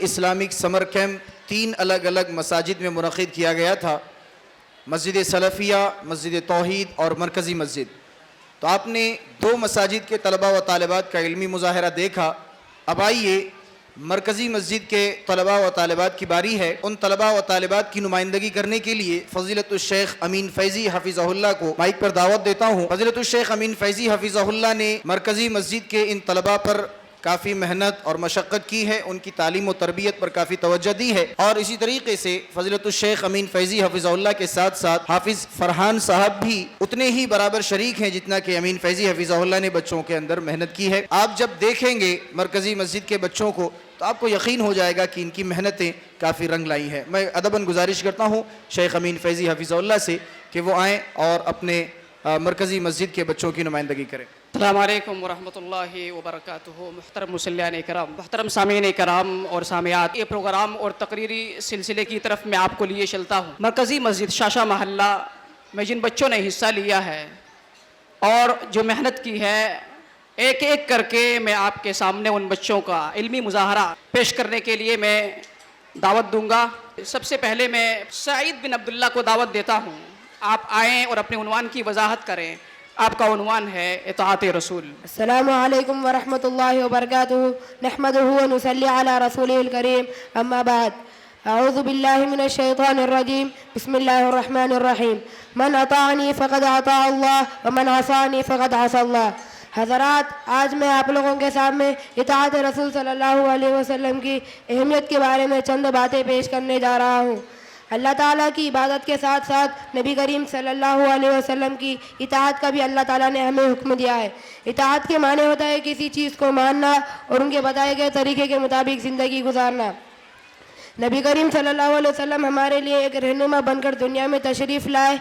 Islamic summer camp 3 الگ الگ مساجد میں منعقد کیا گیا تھا، مسجد سلفیہ، مسجد توحید اور مرکزی مسجد۔ تو آپ نے 2 مساجد کے طلباء و طالبات کا علمی مظاہرہ دیکھا۔ اب آئیے مرکزی مسجد کے طلباء و طالبات کی باری ہے۔ ان طلباء و طالبات کی نمائندگی کرنے کے لیے فضیلت الشیخ امین فیضی حفظہ اللہ کو مائک پر دعوت دیتا ہوں۔ فضیلت الشیخ امین فیضی حفظہ اللہ نے مرکزی مسجد کے ان طلباء پر کافی محنت اور مشقت کی ہے، ان کی تعلیم و تربیت پر کافی توجہ دی ہے، اور اسی طریقے سے فضیلت الشیخ امین فیضی حفظہ اللہ کے ساتھ ساتھ حافظ فرحان صاحب بھی اتنے ہی برابر شریک ہیں جتنا کہ امین فیضی حفظہ اللہ نے بچوں کے اندر محنت کی ہے۔ آپ جب دیکھیں گے مرکزی مسجد کے بچوں کو تو آپ کو یقین ہو جائے گا کہ ان کی محنتیں کافی رنگ لائی ہیں۔ میں ادباً گزارش کرتا ہوں شیخ امین فیضی حفظہ اللہ سے کہ وہ آئیں اور اپنے مرکزی مسجد کے بچوں کی نمائندگی کریں۔ السلام علیکم ورحمۃ اللہ وبرکاتہ۔ محترم مسلمان کرام، محترم سامعین کرام اور سامعات، یہ پروگرام اور تقریری سلسلے کی طرف میں آپ کو لیے چلتا ہوں۔ مرکزی مسجد شاشہ محلہ میں جن بچوں نے حصہ لیا ہے اور جو محنت کی ہے، ایک ایک کر کے میں آپ کے سامنے ان بچوں کا علمی مظاہرہ پیش کرنے کے لیے میں دعوت دوں گا۔ سب سے پہلے میں سعید بن عبداللہ کو دعوت دیتا ہوں، آپ آئیں اور اپنے عنوان کی وضاحت کریں۔ آپ کا عنوان ہے اطاعت رسول۔ السلام علیکم ورحمۃ اللہ وبرکاتہ، نحمدہ ونصلی علی رسولہ الکریم، اما بعد، اعوذ باللہ من الشیطان الرجیم، بسم اللہ الرحمن الرحیم، من اطاعنی فقد اطاع اللہ ومن عصانی فقد عصى اللہ۔ حضرات، آج میں آپ لوگوں کے سامنے اطاعت رسول صلی اللہ علیہ وسلم کی اہمیت کے بارے میں چند باتیں پیش کرنے جا رہا ہوں۔ اللہ تعالیٰ کی عبادت کے ساتھ ساتھ نبی کریم صلی اللہ علیہ وسلم کی اطاعت کا بھی اللہ تعالیٰ نے ہمیں حکم دیا ہے۔ اطاعت کے معنی ہوتا ہے کسی چیز کو ماننا اور ان کے بتائے گئے طریقے کے مطابق زندگی گزارنا۔ نبی کریم صلی اللہ علیہ وسلم ہمارے لیے ایک رہنما بن کر دنیا میں تشریف لائے۔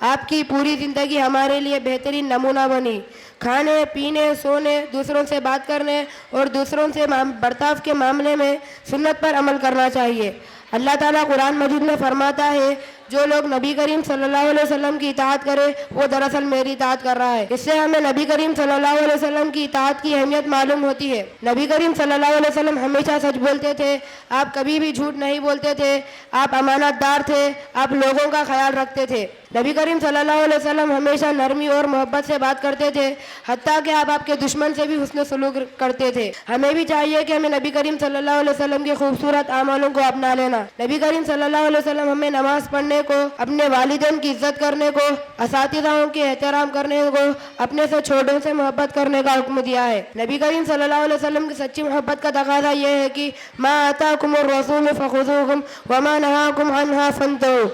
آپ کی پوری زندگی ہمارے لیے بہترین نمونہ بنی۔ کھانے، پینے، سونے، دوسروں سے بات کرنے اور دوسروں سے برتاؤ کے معاملے میں سنت پر عمل کرنا چاہیے۔ اللہ تعالیٰ قرآن مجید میں فرماتا ہے، جو لوگ نبی کریم صلی اللہ علیہ وسلم کی اطاعت کرے وہ دراصل میری اطاعت کر رہا ہے۔ اس سے ہمیں نبی کریم صلی اللہ علیہ وسلم کی اطاعت کی اہمیت معلوم ہوتی ہے۔ نبی کریم صلی اللہ علیہ وسلم ہمیشہ سچ بولتے تھے، آپ کبھی بھی جھوٹ نہیں بولتے تھے، آپ امانت دار تھے، آپ لوگوں کا خیال رکھتے تھے۔ نبی کریم صلی اللہ علیہ وسلم ہمیشہ نرمی اور محبت سے بات کرتے تھے، حتیٰ کہ آپ کے دشمن سے بھی حسن سلوک کرتے تھے۔ ہمیں بھی چاہیے کہ ہمیں نبی کریم صلی اللہ علیہ وسلم کے خوبصورت اعمالوں کو اپنا لینا۔ نبی کریم صلی اللہ علیہ وسلم ہمیں نماز پڑھنے کو، اپنے والدین کی عزت کرنے کو، اساتذہوں کے احترام کرنے کو، اپنے سے چھوٹوں سے محبت کرنے کا حکم دیا ہے۔ نبی کریم صلی اللہ علیہ وسلم کی سچی محبت کا تقاضا یہ ہے کہ ما آتاکم الرسول فخذوہ وما نہاکم عنہ فانتہوا۔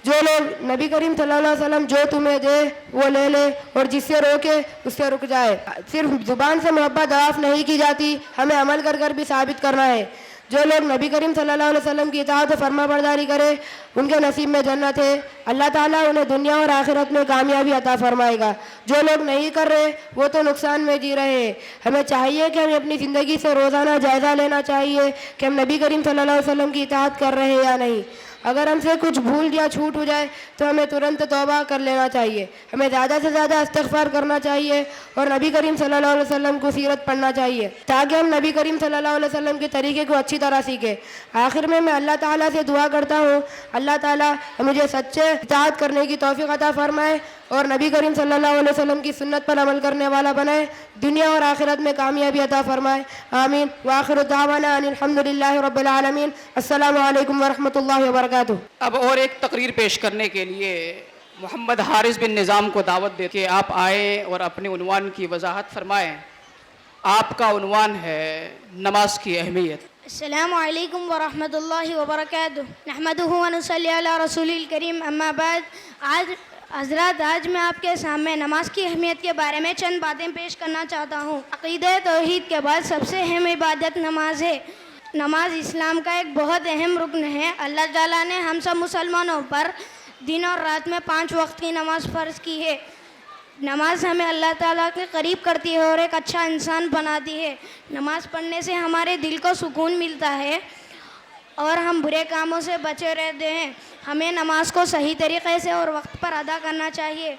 جو لوگ نبی کریم صلی اللہ علیہ وسلم جو تمہیں دے وہ لے لے اور جس سے روکے اس سے رک جائے۔ صرف زبان سے محبت دعاف نہیں کی جاتی، ہمیں عمل کر کر بھی ثابت کرنا ہے۔ جو لوگ نبی کریم صلی اللہ علیہ وسلم کی اطاعت و فرما برداری کرے ان کے نصیب میں جنت ہے، اللہ تعالیٰ انہیں دنیا اور آخرت میں کامیابی عطا فرمائے گا۔ جو لوگ نہیں کر رہے وہ تو نقصان میں جی رہے ہیں۔ ہمیں چاہیے کہ ہمیں اپنی زندگی سے روزانہ جائزہ لینا چاہیے کہ ہم نبی کریم صلی اللہ علیہ وسلم کی اطاعت کر رہے ہیں یا نہیں۔ اگر ہم سے کچھ بھول یا چھوٹ ہو جائے تو ہمیں ترنت توبہ کر لینا چاہیے، ہمیں زیادہ سے زیادہ استغفار کرنا چاہیے اور نبی کریم صلی اللہ علیہ وسلم کو سیرت پڑھنا چاہیے تاکہ ہم نبی کریم صلی اللہ علیہ وسلم کے طریقے کو اچھی طرح سیکھیں۔ آخر میں اللہ تعالیٰ سے دعا کرتا ہوں، اللہ تعالیٰ مجھے سچے اطاعت کرنے کی توفیق عطا فرمائے اور نبی کریم صلی اللہ علیہ وسلم کی سنت پر عمل کرنے والا بنائے، دنیا اور آخرت میں کامیابی عطا فرمائے، آمین۔ وآخر دعوانا ان الحمد للہ رب العالمین۔ السلام علیکم ورحمۃ اللہ وبرکاتہ۔ اب اور ایک تقریر پیش کرنے کے لیے محمد حارث بن نظام کو دعوت دے کہ آپ آئیں اور اپنے عنوان کی وضاحت فرمائیں۔ آپ کا عنوان ہے نماز کی اہمیت۔ السلام علیکم ورحمۃ اللہ وبرکاتہ، نحمدہ ونصلی علی رسول الکریم، اما بعد۔ حضرات، آج میں آپ کے سامنے نماز کی اہمیت کے بارے میں چند باتیں پیش کرنا چاہتا ہوں۔ عقیدہ توحید کے بعد سب سے اہم عبادت نماز ہے۔ نماز اسلام کا ایک بہت اہم رکن ہے۔ اللہ تعالیٰ نے ہم سب مسلمانوں پر دن اور رات میں 5 وقت کی نماز فرض کی ہے۔ نماز ہمیں اللہ تعالیٰ کے قریب کرتی ہے اور ایک اچھا انسان بناتی ہے۔ نماز پڑھنے سے ہمارے دل کو سکون ملتا ہے اور ہم برے کاموں سے بچے رہتے ہیں۔ ہمیں نماز کو صحیح طریقے سے اور وقت پر ادا کرنا چاہیے۔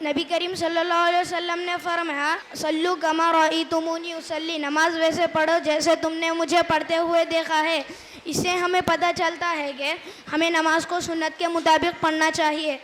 نبی کریم صلی اللہ علیہ وسلم نے فرمایا، صلو کما رأیتمونی اصلی، نماز ویسے پڑھو جیسے تم نے مجھے پڑھتے ہوئے دیکھا ہے۔ اس سے ہمیں پتہ چلتا ہے کہ ہمیں نماز کو سنت کے مطابق پڑھنا چاہیے۔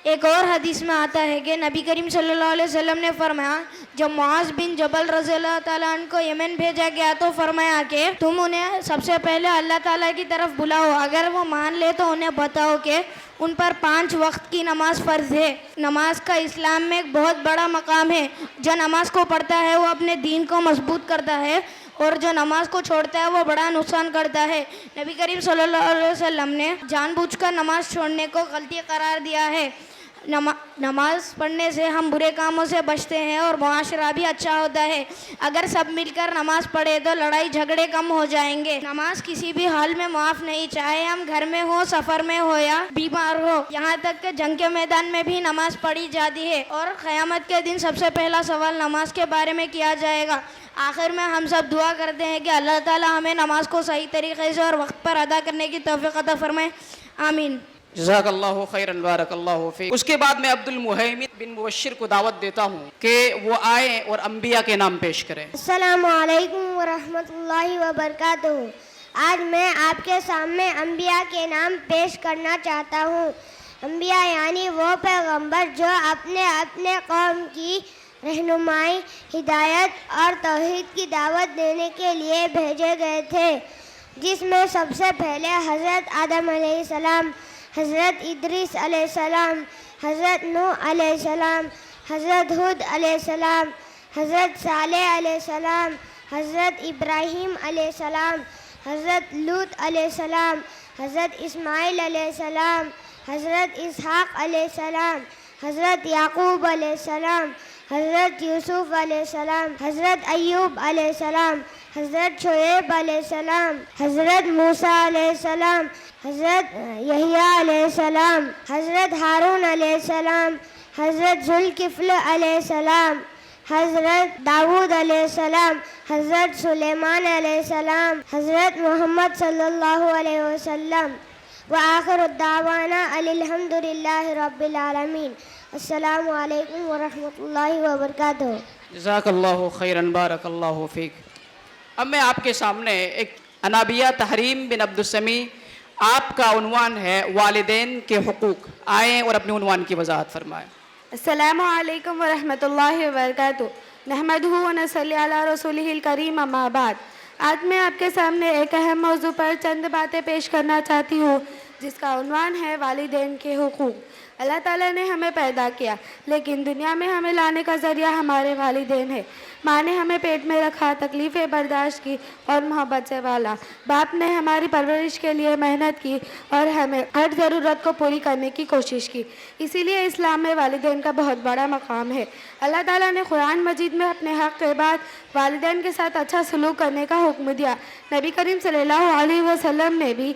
ایک اور حدیث میں آتا ہے کہ نبی کریم صلی اللہ علیہ وسلم نے فرمایا، جب معاذ بن جبل رضی اللہ تعالیٰ عنہ کو یمن بھیجا گیا تو فرمایا کہ تم انہیں سب سے پہلے اللہ تعالیٰ کی طرف بلاؤ، اگر وہ مان لے تو انہیں بتاؤ کہ ان پر 5 وقت کی نماز فرض ہے۔ نماز کا اسلام میں ایک بہت بڑا مقام ہے۔ جو نماز کو پڑھتا ہے وہ اپنے دین کو مضبوط کرتا ہے، اور جو نماز کو چھوڑتا ہے وہ بڑا نقصان کرتا ہے۔ نبی کریم صلی اللہ علیہ وسلم نے جان بوجھ کر نماز چھوڑنے کو غلطی قرار دیا ہے۔ نماز پڑھنے سے ہم برے کاموں سے بچتے ہیں اور معاشرہ بھی اچھا ہوتا ہے۔ اگر سب مل کر نماز پڑھے تو لڑائی جھگڑے کم ہو جائیں گے۔ نماز کسی بھی حال میں معاف نہیں، چاہے ہم گھر میں ہو، سفر میں ہو یا بیمار ہو، یہاں تک کہ جنگ کے میدان میں بھی نماز پڑھی جاتی ہے، اور قیامت کے دن سب سے پہلا سوال نماز کے بارے میں کیا جائے گا۔ آخر میں ہم سب دعا کرتے ہیں کہ اللہ تعالی ہمیں نماز کو صحیح طریقے سے اور وقت پر ادا کرنے کی توفیق عطا فرمائے، آمین۔ جزاک اللہ خیرا بارک اللہ فیک۔ اس کے بعد میں عبد المہیمن بن مبشر کو دعوت دیتا ہوں کہ وہ آئیں اور انبیاء کے نام پیش کریں۔ السلام علیکم ورحمۃ اللہ وبرکاتہ۔ آج میں آپ کے سامنے انبیاء کے نام پیش کرنا چاہتا ہوں۔ انبیاء یعنی وہ پیغمبر جو اپنے قوم کی رہنمائی، ہدایت اور توحید کی دعوت دینے کے لیے بھیجے گئے تھے، جس میں سب سے پہلے حضرت آدم علیہ السلام، حضرت ادریس علیہ السلام، حضرت نوح علیہ السلام، حضرت ہود علیہ السلام، حضرت صالح علیہ السلام، حضرت ابراہیم علیہ السلام، حضرت لوط علیہ السلام، حضرت اسماعیل علیہ السلام، حضرت اسحاق علیہ السلام، حضرت یعقوب علیہ السلام، حضرت یوسف علیہ السلام، حضرت ایوب علیہ السلام، حضرت شعیب علیہ السلام، حضرت موسیٰ علیہ السلام، حضرت یحییٰ علیہ السلام، حضرت ہارون علیہ السلام، حضرت ذوالکفل علیہ السلام، حضرت داؤد علیہ السلام، حضرت سلیمان علیہ السلام، حضرت محمد صلی اللہ علیہ وسلم۔ وآخر الدعوانا الحمد للہ رب العالمین۔ السلام علیکم ورحمۃ اللہ وبرکاتہ۔ جزاک اللہ خیرا بارک اللہ فیک۔ اب میں آپ کے سامنے ایک انابیہ تحریم بن عبد السمیع، آپ کا عنوان ہے والدین کے حقوق، آئیں اور اپنے عنوان کی وضاحت فرمائیں۔ السلام علیکم ورحمۃ اللہ وبرکاتہ۔ نحمدہ ونصلی علی رسولہ الکریم، اما بعد۔ آج میں آپ کے سامنے ایک اہم موضوع پر چند باتیں پیش کرنا چاہتی ہوں، جس کا عنوان ہے والدین کے حقوق۔ اللہ تعالیٰ نے ہمیں پیدا کیا، لیکن دنیا میں ہمیں لانے کا ذریعہ ہمارے والدین ہیں۔ ماں نے ہمیں پیٹ میں رکھا، تکلیفیں برداشت کی اور محبت سے پالا۔ باپ نے ہماری پرورش کے لیے محنت کی اور ہمیں ہر ضرورت کو پوری کرنے کی کوشش کی۔ اسی لیے اسلام میں والدین کا بہت بڑا مقام ہے۔ اللہ تعالیٰ نے قرآن مجید میں اپنے حق کے بعد والدین کے ساتھ اچھا سلوک کرنے کا حکم دیا۔ نبی کریم صلی اللہ علیہ وسلم نے بھی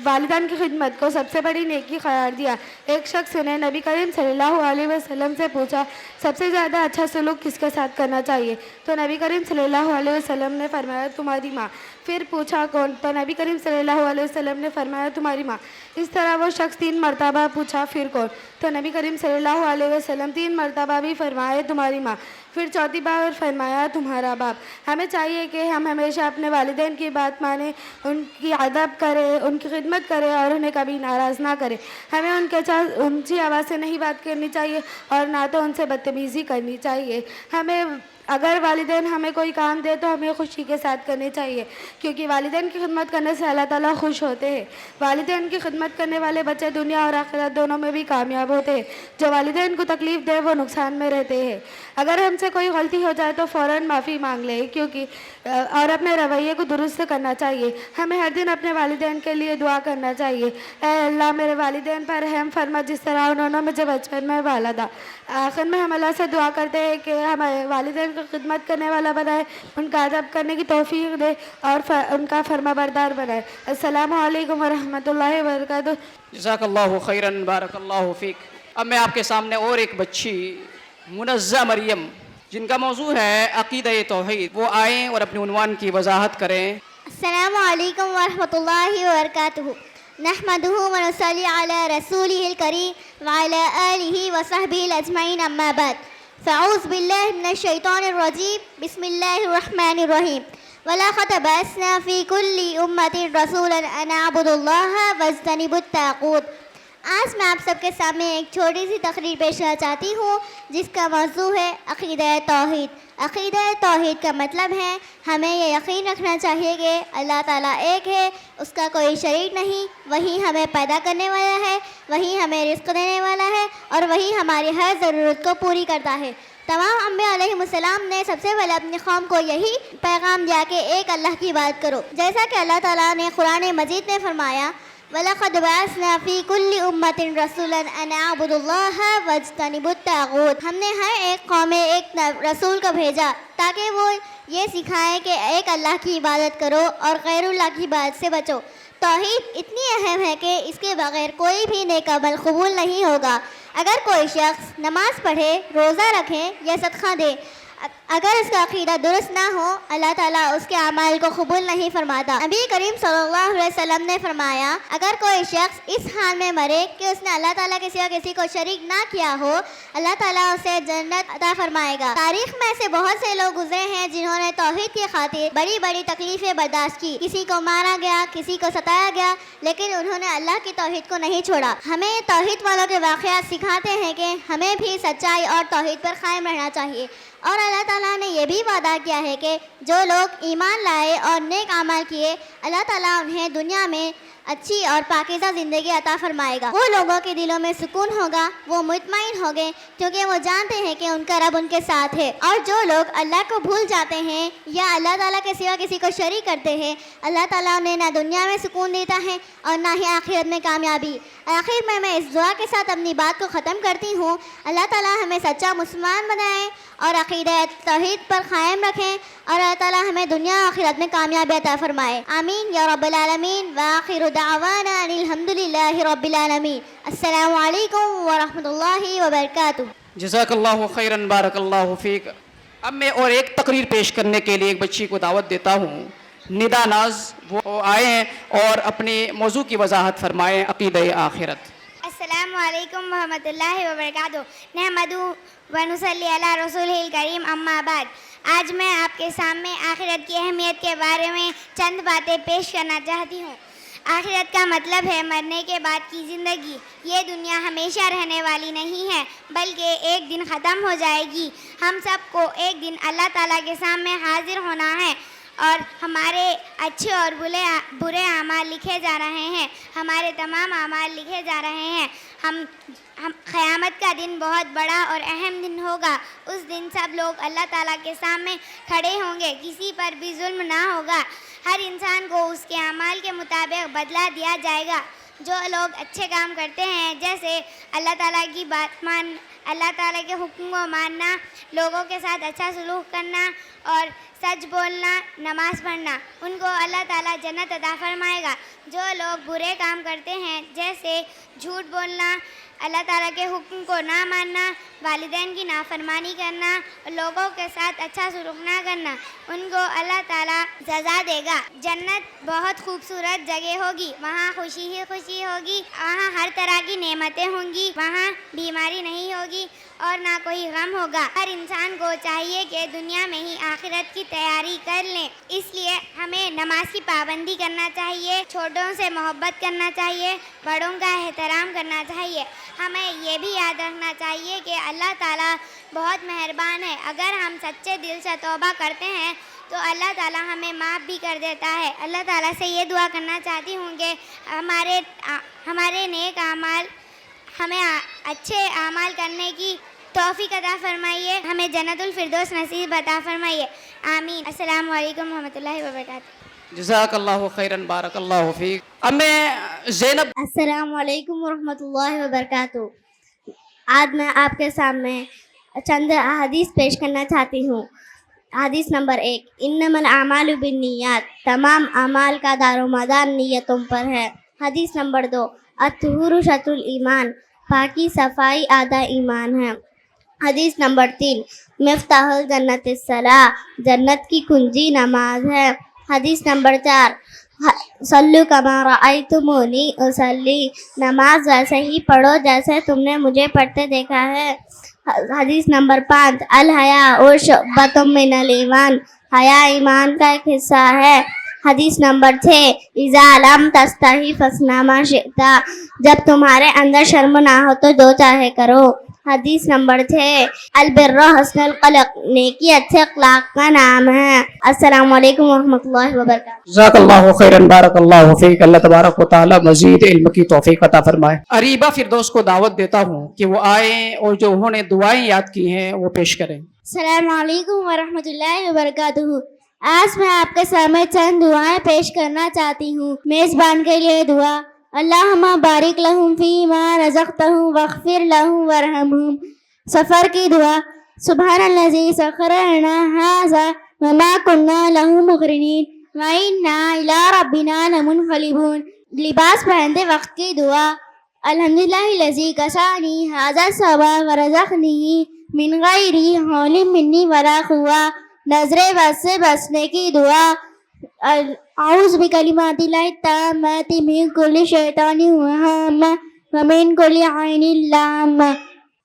والدین کی خدمت کو سب سے بڑی نیکی قرار دیا۔ ایک شخص نے نبی کریم صلی اللہ علیہ وسلم سے پوچھا، سب سے زیادہ اچھا سلوک کس کے ساتھ کرنا چاہیے؟ تو نبی کریم صلی اللہ علیہ وسلم نے فرمایا تمہاری ماں۔ پھر پوچھا کون؟ تو نبی کریم صلی اللہ علیہ وسلم نے فرمایا تمہاری ماں۔ اس طرح وہ شخص 3 مرتبہ پوچھا، پھر کون؟ تو نبی کریم صلی اللہ علیہ وسلم 3 مرتبہ بھی فرمایا تمہاری ماں۔ پھر 4تھی بار فرمایا تمہارا باپ۔ ہمیں چاہیے کہ ہم ہمیشہ اپنے والدین کی بات مانیں، ان کی ادب کریں، ان کی خدمت کریں اور انہیں کبھی ناراض نہ کریں۔ ہمیں ان کے ساتھ اونچی آواز سے نہیں بات کرنی چاہیے اور نہ تو ان سے بدتمیزی کرنی چاہیے۔ ہمیں اگر والدین ہمیں کوئی کام دے تو ہمیں خوشی کے ساتھ کرنی چاہیے، کیونکہ والدین کی خدمت کرنے سے اللہ تعالیٰ خوش ہوتے ہیں۔ والدین کی خدمت کرنے والے بچے دنیا اور آخرت دونوں میں بھی کامیاب ہوتے ہیں۔ جو والدین کو تکلیف دے وہ نقصان میں رہتے ہیں۔ اگر ہم سے کوئی غلطی ہو جائے تو فوراً معافی مانگ لیں، کیونکہ اور اپنے رویے کو درست کرنا چاہیے۔ ہمیں ہر دن اپنے والدین کے لیے دعا کرنا چاہیے، اے اللہ میرے والدین پر رحم فرما جس طرح انہوں نے مجھے بچپن میں پالا تھا۔ آخر میں ہم اللہ سے دعا کرتے ہیں کہ ہمیں والدین کی خدمت کرنے والا بنائے، ان کا ادب کرنے کی توفیق دے اور ان کا فرما بردار بنائے۔ السلام علیکم ورحمۃ اللہ وبرکاتہ۔ جزاک اللہ خیرا بارک اللہ فیک۔ اب میں آپ کے سامنے اور ایک بچی منزہ مریم، جن کا موضوع ہے عقیدہ توحید، وہ آئیں اور اپنے عنوان کی وضاحت کریں۔ السلام علیکم ورحمۃ اللہ وبرکاتہ۔ نحمدہ ونصلی علی رسولہ الکریم وعلی آلہ وصحبہ اجمعین، اما بعد۔ فاعوذ باللہ من الشیطان الرجیم، بسم اللہ الرحمن الرحیم۔ وَلَقَدْ بَعَثْنَا فِي كُلِّ أُمَّةٍ رَسُولًا أَنْ اعْبُدُوا اللَّهَ وَاجْتَنِبُوا الطَّاغُوتَ۔ آج میں آپ سب کے سامنے ایک چھوٹی سی تقریر پیش کرنا چاہتی ہوں جس کا موضوع ہے عقیدہ توحید۔ عقیدہ توحید کا مطلب ہے ہمیں یہ یقین رکھنا چاہیے کہ اللہ تعالیٰ ایک ہے، اس کا کوئی شریک نہیں، وہی ہمیں پیدا کرنے والا ہے، وہی ہمیں رزق دینے والا ہے اور وہی ہماری ہر ضرورت کو پوری کرتا ہے۔ تمام انبیاء علیہ السلام نے سب سے پہلے اپنی قوم کو یہی پیغام دیا کہ ایک اللہ کی بات کرو، جیسا کہ اللہ تعالیٰ نے قرآن مجید میں فرمایا وَلَقَدْ بَعَثْنَا فِي كُلِّ أُمَّةٍ رَسُولًا أَنْ اعْبُدُوا اللَّهَ وَاجْتَنِبُوا الطَّاغُوتَ۔ ہم نے ہر ایک قوم میں ایک رسول کو بھیجا تاکہ وہ یہ سکھائیں کہ ایک اللہ کی عبادت کرو اور غیر اللہ کی عبادت سے بچو۔ توحید اتنی اہم ہے کہ اس کے بغیر کوئی بھی نیک عمل قبول نہیں ہوگا۔ اگر کوئی شخص نماز پڑھے، روزہ رکھے یا صدقہ دے، اگر اس کا عقیدہ درست نہ ہو اللہ تعالیٰ اس کے اعمال کو قبول نہیں فرماتا۔ نبی کریم صلی اللہ علیہ وسلم نے فرمایا اگر کوئی شخص اس حال میں مرے کہ اس نے اللہ تعالیٰ کے سوا کسی کو شریک نہ کیا ہو اللہ تعالیٰ اسے جنت عطا فرمائے گا۔ تاریخ میں ایسے بہت سے لوگ گزرے ہیں جنہوں نے توحید کی خاطر بڑی بڑی تکلیفیں برداشت کی، کسی کو مارا گیا، کسی کو ستایا گیا، لیکن انہوں نے اللہ کی توحید کو نہیں چھوڑا۔ ہمیں توحید والوں کے واقعات سکھاتے ہیں کہ ہمیں بھی سچائی اور توحید پر قائم رہنا چاہیے، اور اللہ تعالیٰ نے یہ بھی وعدہ کیا ہے کہ جو لوگ ایمان لائے اور نیک اعمال کیے اللہ تعالیٰ انہیں دنیا میں اچھی اور پاکیزہ زندگی عطا فرمائے گا۔ وہ لوگوں کے دلوں میں سکون ہوگا، وہ مطمئن ہوں گے کیونکہ وہ جانتے ہیں کہ ان کا رب ان کے ساتھ ہے۔ اور جو لوگ اللہ کو بھول جاتے ہیں یا اللہ تعالیٰ کے سوا کسی کو شریک کرتے ہیں اللہ تعالیٰ انہیں نہ دنیا میں سکون دیتا ہے اور نہ ہی آخرت میں کامیابی۔ آخر میں اس دعا کے ساتھ اپنی بات کو ختم کرتی ہوں، اللہ تعالیٰ ہمیں سچا مسلمان بنائے اور عقیدہ توحید پر قائم رکھیں اور اللہ تعالیٰ ہمیں دنیا و آخرت میں کامیابی عطا فرمائے، آمین یا رب العالمین۔ وآخر دعوانا ان الحمد للہ رب العالمین۔ السلام علیکم ورحمۃ اللہ وبرکاتہ۔ جزاک اللہ خیراً، بارک اللہ فیک۔ اب میں اور ایک تقریر پیش کرنے کے لیے ایک بچی کو دعوت دیتا ہوں، ندا ناز، وہ آئے ہیں اور اپنے موضوع کی وضاحت فرمائیں، عقیدہ آخرت۔ السلام علیکم ورحمۃ اللہ وبرکاتہ۔ نحمدہ ونصلی علی رسولہ الکریم، اما بعد۔ آج میں آپ کے سامنے آخرت کی اہمیت کے بارے میں چند باتیں پیش کرنا چاہتی ہوں۔ آخرت کا مطلب ہے مرنے کے بعد کی زندگی۔ یہ دنیا ہمیشہ رہنے والی نہیں ہے بلکہ ایک دن ختم ہو جائے گی۔ ہم سب کو ایک دن اللہ تعالیٰ کے سامنے حاضر ہونا ہے اور ہمارے اچھے اور برے اعمال لکھے جا رہے ہیں، ہمارے تمام اعمال لکھے جا رہے ہیں۔ ہم قیامت کا دن بہت بڑا اور اہم دن ہوگا۔ اس دن سب لوگ اللہ تعالیٰ کے سامنے کھڑے ہوں گے، کسی پر بھی ظلم نہ ہوگا، ہر انسان کو اس کے اعمال کے مطابق بدلہ دیا جائے گا۔ جو لوگ اچھے کام کرتے ہیں جیسے اللہ تعالیٰ کی بات اللہ تعالیٰ کے حکم کو ماننا، لوگوں کے ساتھ اچھا سلوک کرنا اور سچ بولنا، نماز پڑھنا، ان کو اللہ تعالیٰ جنت عطا فرمائے گا۔ جو لوگ برے کام کرتے ہیں جیسے جھوٹ بولنا، اللہ تعالیٰ کے حکم کو نہ ماننا، والدین کی نافرمانی کرنا اور لوگوں کے ساتھ اچھا سلوک نہ کرنا، ان کو اللہ تعالیٰ سزا دے گا۔ جنت بہت خوبصورت جگہ ہوگی، وہاں خوشی ہی خوشی ہوگی، وہاں ہر طرح کی نعمتیں ہوں گی، وہاں بیماری نہیں ہوگی اور نہ کوئی غم ہوگا۔ ہر انسان کو چاہیے کہ دنیا میں ہی آخرت کی تیاری کر لیں، اس لیے ہمیں نماز کی پابندی کرنا چاہیے، چھوٹوں سے محبت کرنا چاہیے، بڑوں کا احترام کرنا چاہیے۔ ہمیں یہ بھی یاد رکھنا چاہیے کہ اللہ تعالیٰ بہت مہربان ہے، اگر ہم سچے دل سے توبہ کرتے ہیں تو اللہ تعالیٰ ہمیں معاف بھی کر دیتا ہے۔ اللہ تعالیٰ سے یہ دعا کرنا چاہتی ہوں کہ ہمارے نیک اعمال، ہمیں اچھے اعمال کرنے کی توفیق عطا فرمائیے، ہمیں جنت الفردوس نصیب عطا فرمائیے، آمین۔ السلام علیکم ورحمۃ اللہ وبرکاتہ۔ جزاک اللہ خیراً، بارک اللہ فیک۔ اب میں زینب۔ السلام علیکم ورحمۃ اللہ وبرکاتہ۔ آج میں آپ کے سامنے چند احادیث پیش کرنا چاہتی ہوں۔ حدیث نمبر 1، انما الاعمال بالنیات، تمام اعمال کا دار و مدار نیتوں پر ہے۔ حدیث نمبر 2، الطہور شطر الایمان، پاکی صفائی آدھا ایمان ہے۔ حدیث نمبر 3، مفتاح الجنت الصلاۃ، جنت کی کنجی نماز ہے۔ حدیث نمبر 4، صلو کما رأیتمونی اصلی، نماز ویسے ہی پڑھو جیسے تم نے مجھے پڑھتے دیکھا ہے۔ حدیث نمبر 5 الحیا شعبۃ من الایمان، حیا ایمان کا ایک حصہ ہے۔ حدیث نمبر 6 اذا لم تستحی فاصنع ما شئت، جب تمہارے اندر شرم نہ ہو تو جو چاہے کرو۔ حدیث نمبر 6 البر حسن الخلق، نیکی اچھے اخلاق کا نام ہے۔ السلام علیکم ورحمۃ اللہ وبرکاتہ۔ جزاک اللہ خیرن، بارک اللہ فیک۔ اللہ تبارک و تعالی مزید علم کی توفیق عطا فرمائے۔ اریبہ فردوس کو دعوت دیتا ہوں کہ وہ آئیں اور جو انہوں نے دعائیں یاد کی ہیں وہ پیش کریں۔ السلام علیکم ورحمۃ اللہ وبرکاتہ۔ آج میں آپ کے سامنے چند دعائیں پیش کرنا چاہتی ہوں۔ میزبان کے لیے دعا۔ اللہم بارک لہم فیما رزقتہم واغفر لہم وارحمہم۔ سفر کی دعا۔ سبحان الذی سخر لنا ھذا وما کنا لہ مقرنین وإنا الی ربنا لمنقلبون۔ لباس پہنتے وقت کی دعا۔ الحمدللہ الذی کسانی ھذا الثوب ورزقنی من غیر حول منی ولا قوہ۔ نظر بد سے بچنے کی دعا۔ اعوذ بکلمات اللہ التامات من کل شیطان وہامہ ومن کل عین لامہ۔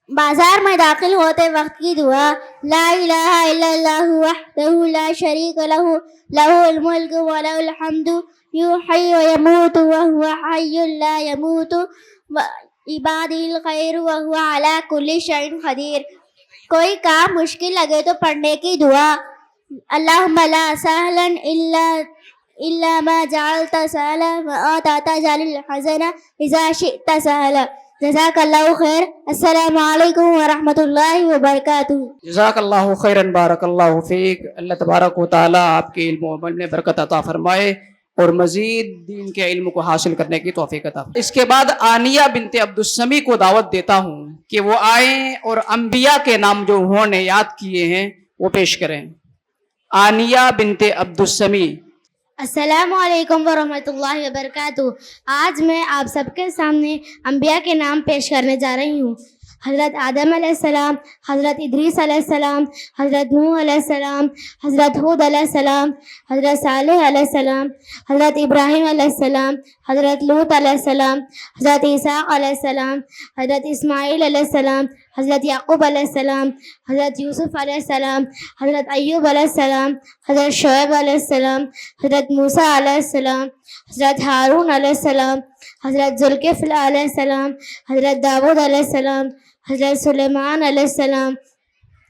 بازار میں داخل ہوتے وقت کی دعا۔ لا الہ الا اللہ وحدہ لا شریک لہ، لہ الملک ولہ الحمد یحیی ویموت وہو حی لا یموت عبادہ الخیر وہو علی کل شیء قدیر۔ کوئی کام مشکل لگے تو پڑھنے کی دعا۔ اللہم لا سہلا الا ما جعلت سہلا وانت تجعل الحزن اذا شئت سہلا۔ جزاک اللہ خیر۔ السلام علیکم ورحمۃ اللہ وبرکاتہ۔ جزاک اللہ خیرن، بارک اللہ فیک۔ اللہ تبارک و تعالی آپ کے علم و عمل میں برکت عطا فرمائے اور مزید دین کے علم کو حاصل کرنے کی توفیق عطا فرمائے۔ اس کے بعد آنیہ بنت عبدالسمی کو دعوت دیتا ہوں کہ وہ آئیں اور انبیاء کے نام جو انہوں نے یاد کیے ہیں وہ پیش کریں۔ آنیہ بنت عبدالسمی۔ السلام علیکم ورحمۃ اللہ وبرکاتہ۔ آج میں آپ سب کے سامنے انبیاء کے نام پیش کرنے جا رہی ہوں۔ حضرت آدم علیہ السلام، حضرت ادریس علیہ السلام، حضرت نوح علیہ السلام، حضرت ہود علیہ السلام، حضرت صالح علیہ السلام، حضرت ابراہیم علیہ السلام، حضرت لوط علیہ السلام، حضرت اسحاق علیہ السلام، حضرت اسماعیل علیہ السلام، حضرت یعقوب علیہ السلام، حضرت یوسف علیہ السلام، حضرت ایوب علیہ السلام، حضرت شعیب علیہ السلام، حضرت موسیٰ علیہ السلام، حضرت ہارون علیہ السلام، حضرت ذوالکفل علیہ السلام، حضرت داؤد علیہ السلام، حضرت سلیمان علیہ السلام،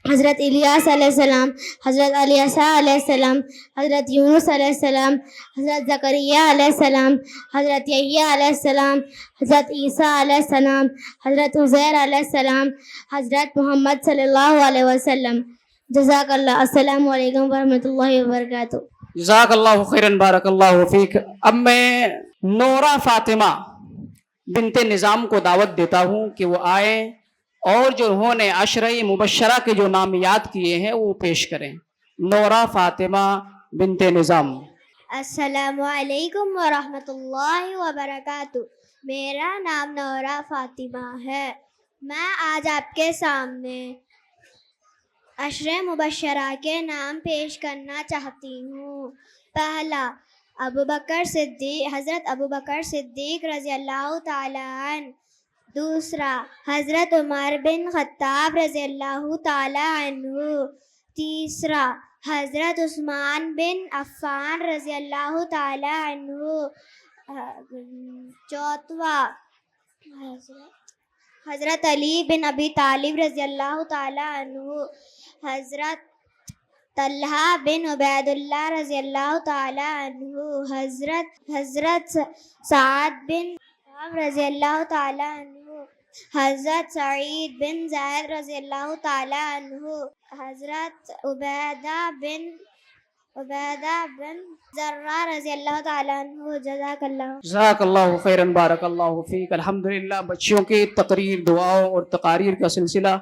حضرت الیاس علیہ السلام، حضرت الیسع علیہ السلام، حضرت یونس علیہ السلام، حضرت زکریا علیہ السلام، حضرت یحییٰ علیہ السلام، حضرت عیسیٰ علیہ السلام، حضرت عزیر علیہ السلام، حضرت محمد صلی اللہ علیہ وسلم۔ جزاک اللہ۔ السلام علیکم ورحمۃ اللہ وبرکاتہ۔ جزاک اللہ خیرن، بارک اللہ فیک۔ اب میں نورہ فاطمہ بنت نظام کو دعوت دیتا ہوں کہ وہ آئیں اور جو انہوں نے عشرہ مبشرہ کے جو نام یاد کیے ہیں وہ پیش کریں۔ نورہ فاطمہ بنت نظام۔ السلام علیکم ورحمۃ اللہ وبرکاتہ۔ میرا نام نورہ فاطمہ ہے۔ میں آج آپ کے سامنے عشرہ مبشرہ کے نام پیش کرنا چاہتی ہوں۔ پہلا ابوبکر صدیق، حضرت ابوبکر صدیق رضی اللہ تعالی عنہ۔ دوسرا حضرت عمر بن خطاب رضی اللہ تعالی عنہ۔ تیسرا حضرت عثمان بن عفان رضی اللہ تعالی عنہ۔ چوتھا حضرت علی بن ابی طالب رضی اللہ تعالی عنہ۔ حضرت طلحہ بن عبید اللہ رضی اللہ تعالی عنہ۔ حضرت سعد بن رضی اللہ تعالی عنہ۔ حضرت سعید بن زید رضی اللہ تعالی عنہ۔ حضرت عبیدہ بن ذرہ رضی اللہ تعالی عنہ۔ جزاک اللہ۔ جزاک اللہ خیرن، بارک اللہ فیک۔ الحمدللہ بچیوں کی تقریر، دعاؤں اور تقاریر کا سلسلہ